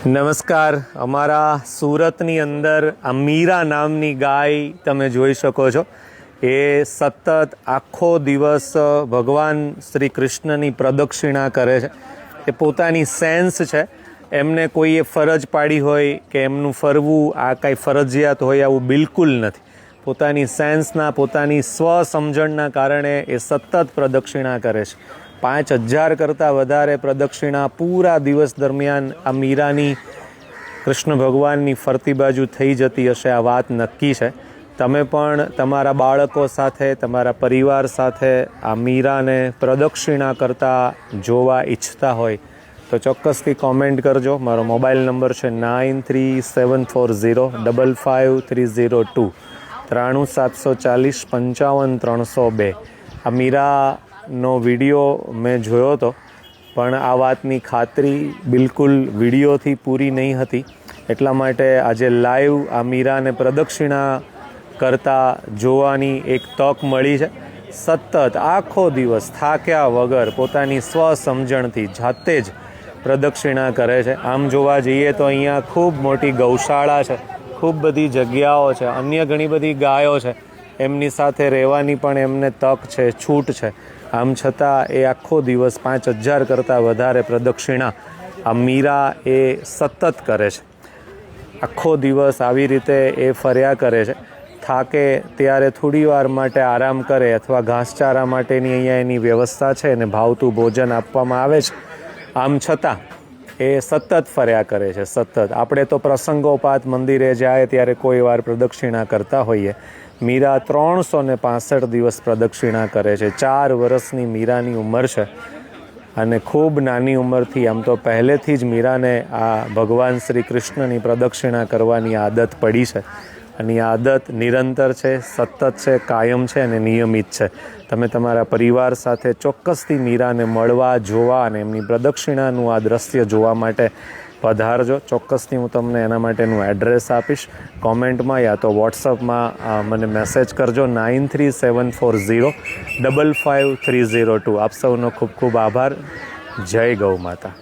નમસ્કાર. અમારા સુરતની અંદર આ મીરા નામની ગાય તમે જોઈ શકો છો. એ સતત આખો દિવસ ભગવાન શ્રી કૃષ્ણની પ્રદક્ષિણા કરે છે. એ પોતાની સેન્સ છે, એમને કોઈએ ફરજ પાડી હોય કે એમનું ફરવું આ કાંઈ ફરજિયાત હોય આવું બિલકુલ નથી. પોતાની સેન્સના, પોતાની સ્વસમજણના કારણે એ સતત પ્રદક્ષિણા કરે છે. 5000 કરતાં વધારે પ્રદક્ષિણા પૂરા દિવસ દરમિયાન આ મીરાની કૃષ્ણ ભગવાનની ફરતી બાજુ થઈ જતી હશે, આ વાત નક્કી છે. તમે પણ તમારા બાળકો સાથે, તમારા પરિવાર સાથે આ મીરાને પ્રદક્ષિણા કરતા જોવા ઈચ્છતા હોય તો ચોક્કસથી કોમેન્ટ કરજો. મારો મોબાઈલ નંબર છે 9374055302 9374055 આ મીરાનો વિડીયો મેં જોયો હતો, પણ આ વાતની ખાતરી બિલકુલ વિડીયોથી પૂરી નહીં હતી. એટલા માટે આજે લાઈવ આ મીરાને પ્રદક્ષિણા કરતા જોવાની એક તક મળી છે. સતત આખો દિવસ થાક્યા વગર પોતાની સ્વસમજણથી જાતે જ પ્રદક્ષિણા કરે છે. આમ જોવા જઈએ તો અહીંયા ખૂબ મોટી ગૌશાળા છે, ખૂબ બધી જગ્યાઓ છે, અન્ય ઘણી બધી ગાયો છે, એમની સાથે રહેવાની પણ એમને તક છે, છૂટ છે. આમ છતાં એ આખો દિવસ 5000 કરતાં વધારે પ્રદક્ષિણા આ મીરા એ સતત કરે છે. આખો દિવસ આવી રીતે એ ફર્યા કરે છે. થાકે ત્યારે થોડી વાર માટે આરામ કરે અથવા ઘાસચારા માટેની અહીંયા એની વ્યવસ્થા છે અને ભાવતું ભોજન આપવામાં આવે છે. આમ છતાં એ સતત ફર્યા કરે છે, સતત. આપણે તો પ્રસંગોપાત મંદિરે જાય ત્યારે કોઈ વાર પ્રદક્ષિણા કરતા હોઈએ. મીરા 365 દિવસ પ્રદક્ષિણા કરે છે. 4 વર્ષની મીરાની ઉંમર છે અને ખૂબ નાની ઉંમરથી, આમ તો પહેલેથી જ મીરાને આ ભગવાન શ્રી કૃષ્ણની પ્રદક્ષિણા કરવાની આદત પડી છે. અને આ આદત નિરંતર છે, સતત છે, કાયમ છે અને નિયમિત છે. તમે તમારા પરિવાર સાથે ચોક્કસથી મીરાને મળવા, જોવા અને એમની પ્રદક્ષિણાનું આ દ્રશ્ય જોવા માટે પધારજો. ચોક્કસથી હું તમને એના માટેનું એડ્રેસ આપીશ. કોમેન્ટમાં યા તો વોટ્સઅપમાં મને મેસેજ કરજો 9374055302. આપ સૌનો ખૂબ ખૂબ આભાર. જય ગૌ માતા.